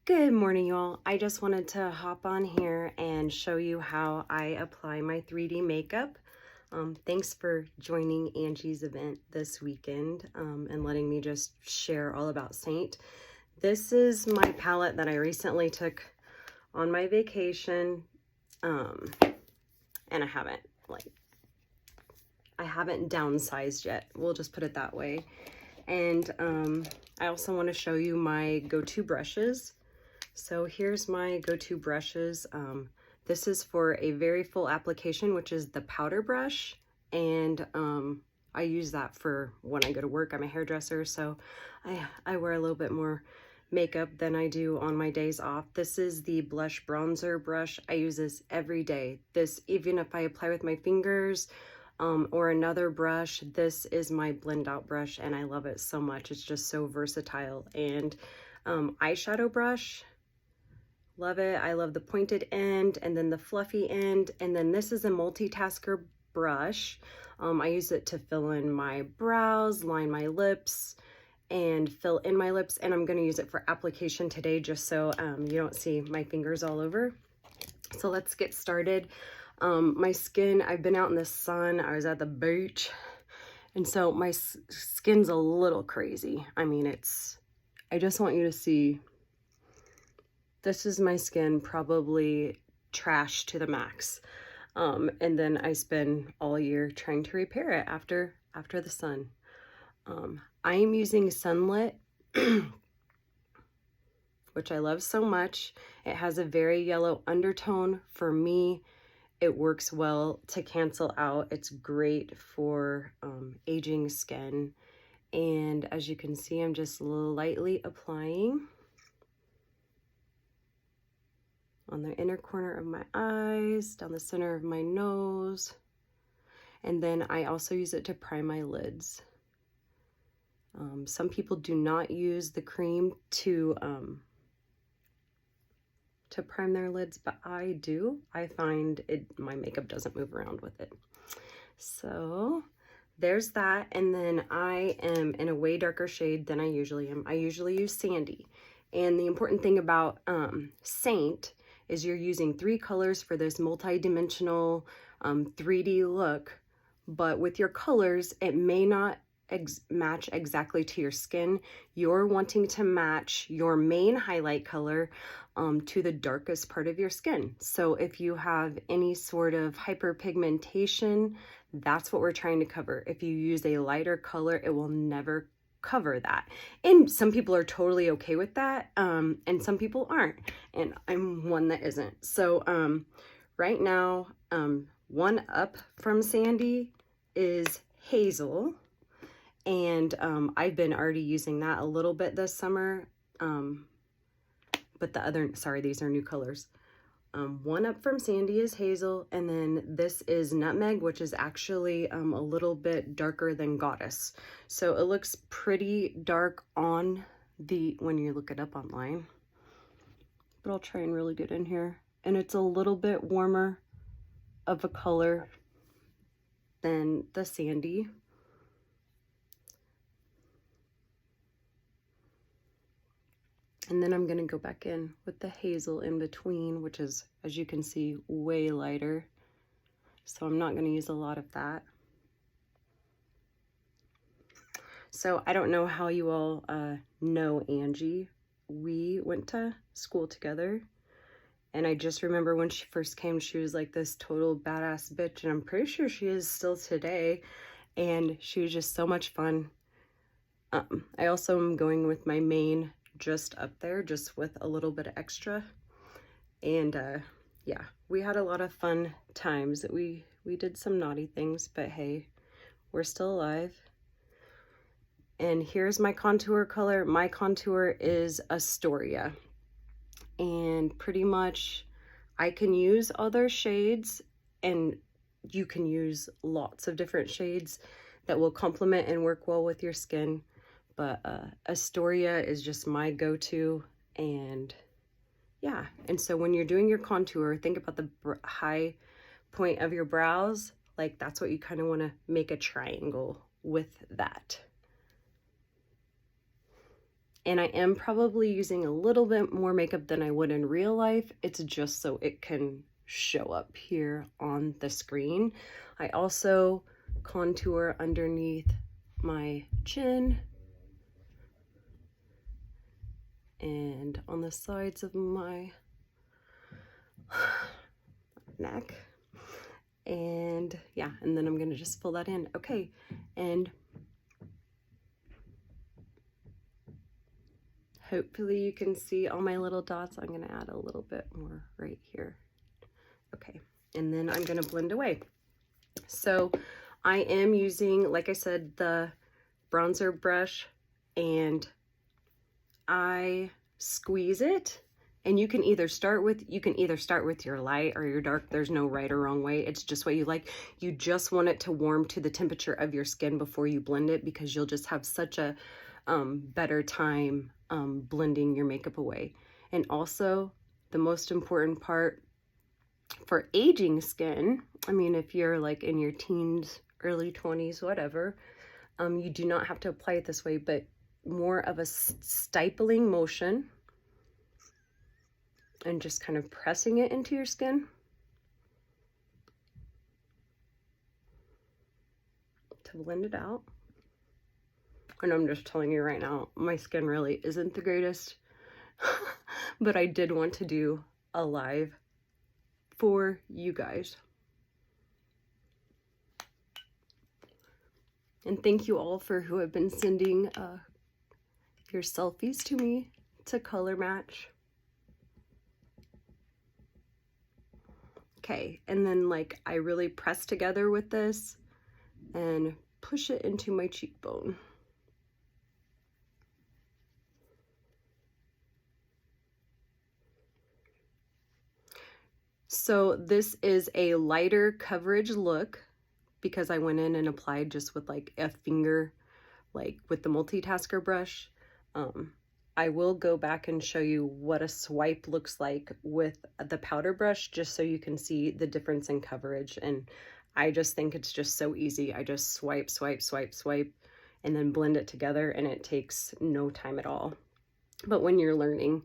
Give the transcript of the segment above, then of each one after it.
Good morning, y'all. I just wanted to hop on here and show you how I apply my 3D makeup. Thanks for joining Angie's event this weekend and letting me just share all about Saint. This is my palette that I recently took on my vacation, and I haven't downsized yet. We'll just put it that way. And I also want to show you my go-to brushes. So here's my go-to brushes. This is for a very full application, which is the powder brush. And I use that for when I go to work. I'm a hairdresser, so I wear a little bit more makeup than I do on my days off. This is the blush bronzer brush. I use this every day. This, even if I apply with my fingers or another brush, this is my blend out brush and I love it so much. It's just so versatile. And eyeshadow brush, love it. I love the pointed end and then the fluffy end. And then this is a multitasker brush. I use it to fill in my brows, line my lips, and fill in my lips. And I'm going to use it for application today just so you don't see my fingers all over. So let's get started. My skin, I've been out in the sun. I was at the beach. And so my skin's a little crazy. I mean, I just want you to see. This is my skin, probably trash to the max. And then I spend all year trying to repair it after the sun. I am using Sunlit, which I love so much. It has a very yellow undertone. For me, it works well to cancel out. It's great for aging skin. And as you can see, I'm just lightly applying on the inner corner of my eyes, down the center of my nose. And then I also use it to prime my lids. Some people do not use the cream to prime their lids, but I do. I find my makeup doesn't move around with it. So there's that. And then I am in a way darker shade than I usually am. I usually use Sandy. And the important thing about Saint is you're using 3 colors for this multi-dimensional 3D look, but with your colors, it may not match exactly to your skin. You're wanting to match your main highlight color to the darkest part of your skin. So if you have any sort of hyperpigmentation, that's what we're trying to cover. If you use a lighter color, it will never cover that. And some people are totally okay with that, and some people aren't, and I'm one that isn't. So right now, one up from Sandy is Hazel, and I've been already using that a little bit this summer, but these are new colors. One up from Sandy is Hazel, and then this is Nutmeg, which is actually a little bit darker than Goddess. So it looks pretty dark on when you look it up online, but I'll try and really get in here. And it's a little bit warmer of a color than the Sandy. And then I'm going to go back in with the Hazel in between, which is, as you can see, way lighter. So I'm not going to use a lot of that. So I don't know how you all know Angie. We went to school together. And I just remember when she first came, she was like this total badass bitch. And I'm pretty sure she is still today. And she was just so much fun. I also am going with my main just up there, just with a little bit of extra. And yeah, we had a lot of fun times. We did some naughty things, but hey, we're still alive. And here's my contour color. My contour is Astoria. And pretty much I can use other shades, and you can use lots of different shades that will complement and work well with your skin. But Astoria is just my go-to. And yeah, and so when you're doing your contour, think about the high point of your brows. Like, that's what you kind of want to make a triangle with that. And I am probably using a little bit more makeup than I would in real life. It's just so it can show up here on the screen. I also contour underneath my chin and on the sides of my neck. And yeah, and then I'm gonna just fill that in. Okay, and hopefully you can see all my little dots. I'm gonna add a little bit more right here. Okay, and then I'm gonna blend away. So I am using, like I said, the bronzer brush, and I squeeze it. And you can either start with your light or your dark. There's no right or wrong way. It's just what you like. You just want it to warm to the temperature of your skin before you blend it, because you'll just have such a better time blending your makeup away. And also, the most important part for aging skin, I mean, if you're like in your teens, early 20s, whatever, you do not have to apply it this way, but more of a stippling motion, and just kind of pressing it into your skin to blend it out. And I'm just telling you right now, my skin really isn't the greatest, but I did want to do a live for you guys. And thank you all for who have been sending your selfies to me to color match. Okay, and then like I really press together with this and push it into my cheekbone. So this is a lighter coverage look because I went in and applied just with like a finger, like with the multitasker brush. I will go back and show you what a swipe looks like with the powder brush, just so you can see the difference in coverage. And I just think it's just so easy. I just swipe, swipe, swipe, swipe, and then blend it together, and it takes no time at all. But when you're learning,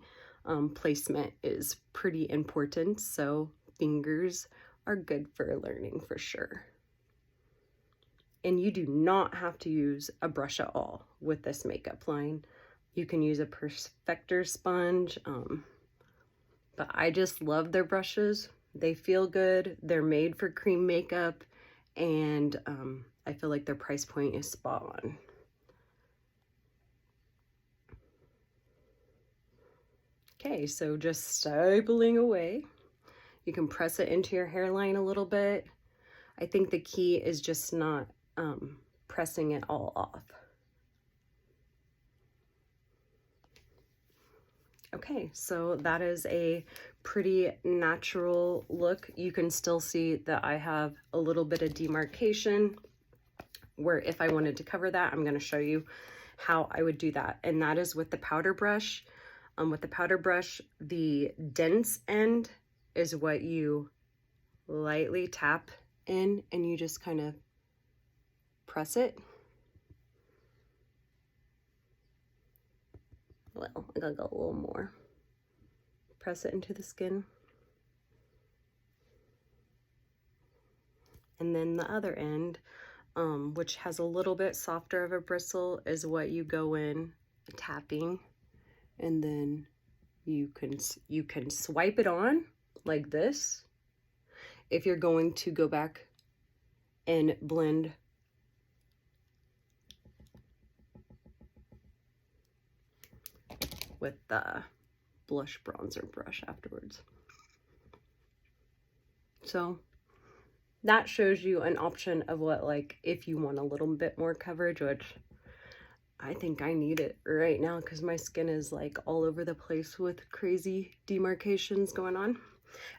placement is pretty important, so fingers are good for learning for sure. And you do not have to use a brush at all with this makeup line. You can use a perfector sponge, but I just love their brushes. They feel good, they're made for cream makeup, and I feel like their price point is spot on. Okay, so just stipling away. You can press it into your hairline a little bit. I think the key is just not pressing it all off. Okay, so that is a pretty natural look. You can still see that I have a little bit of demarcation, where if I wanted to cover that, I'm going to show you how I would do that. And that is with the powder brush. With the powder brush, the dense end is what you lightly tap in, and you just kind of press it. Well, I gotta go a little more. Press it into the skin. And then the other end, which has a little bit softer of a bristle, is what you go in tapping, and then you can swipe it on like this if you're going to go back and blend with the blush bronzer brush afterwards. So that shows you an option of what, like, if you want a little bit more coverage, which I think I need it right now because my skin is like all over the place with crazy demarcations going on.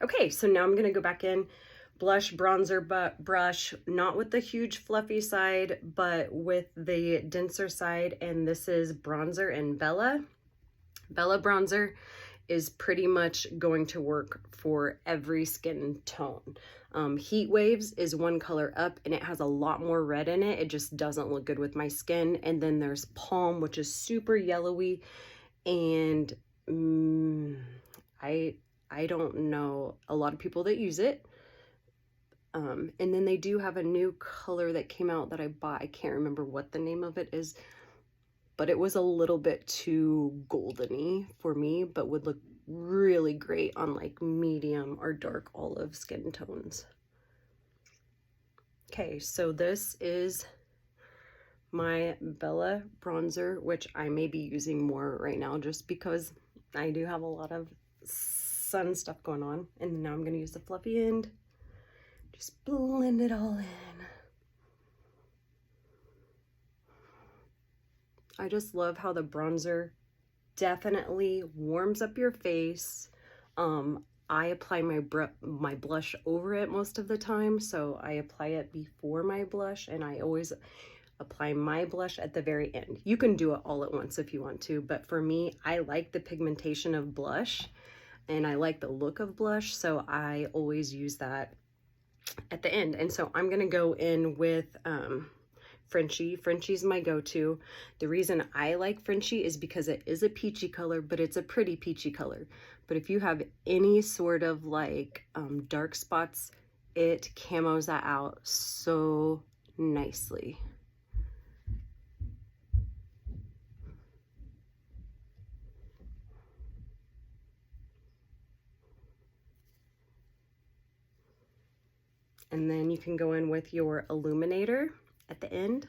Okay, so now I'm gonna go back in, blush bronzer brush, not with the huge fluffy side, but with the denser side, and this is bronzer in Bella bronzer, is pretty much going to work for every skin tone. Heat Waves is one color up and it has a lot more red in it. It just doesn't look good with my skin. And then there's Palm, which is super yellowy, and I don't know a lot of people that use it. And then they do have a new color that came out that I bought. I can't remember what the name of it is, but it was a little bit too goldeny for me, but would look really great on like medium or dark olive skin tones. Okay, so this is my Bella bronzer, which I may be using more right now just because I do have a lot of sun stuff going on. And now I'm going to use the fluffy end. Just blend it all in. I just love how the bronzer definitely warms up your face. I apply my blush over it most of the time, so I apply it before my blush, and I always apply my blush at the very end. You can do it all at once if you want to, but for me, I like the pigmentation of blush and I like the look of blush, so I always use that at the end. And so I'm gonna go in with Frenchie. Frenchie's my go-to. The reason I like Frenchie is because it is a peachy color, but it's a pretty peachy color. But if you have any sort of like dark spots, it camos that out so nicely. And then you can go in with your illuminator at the end.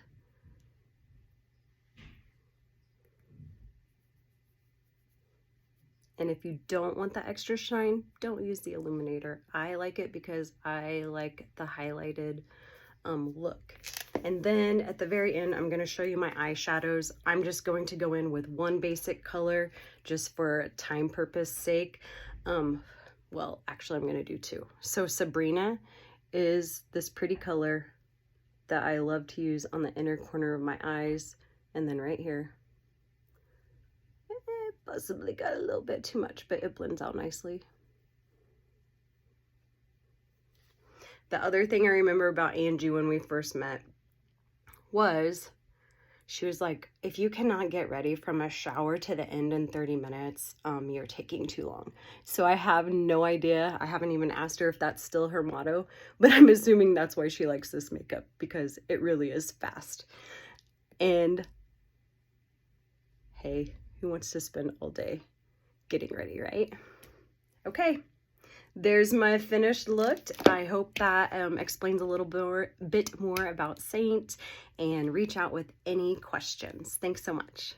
And if you don't want the extra shine, don't use the illuminator. I like it because I like the highlighted look. And then at the very end, I'm going to show you my eyeshadows. I'm just going to go in with one basic color just for time purpose sake. Well, actually, I'm going to do two. So Sabrina is this pretty color that I love to use on the inner corner of my eyes, and then right here. Possibly got a little bit too much, but it blends out nicely. The other thing I remember about Angie when we first met was she was like, if you cannot get ready from a shower to the end in 30 minutes, you're taking too long. So I have no idea. I haven't even asked her if that's still her motto, but I'm assuming that's why she likes this makeup, because it really is fast. And hey, who wants to spend all day getting ready, right? Okay, there's my finished look. I hope that explains a little bit more about Saint, and reach out with any questions. Thanks so much.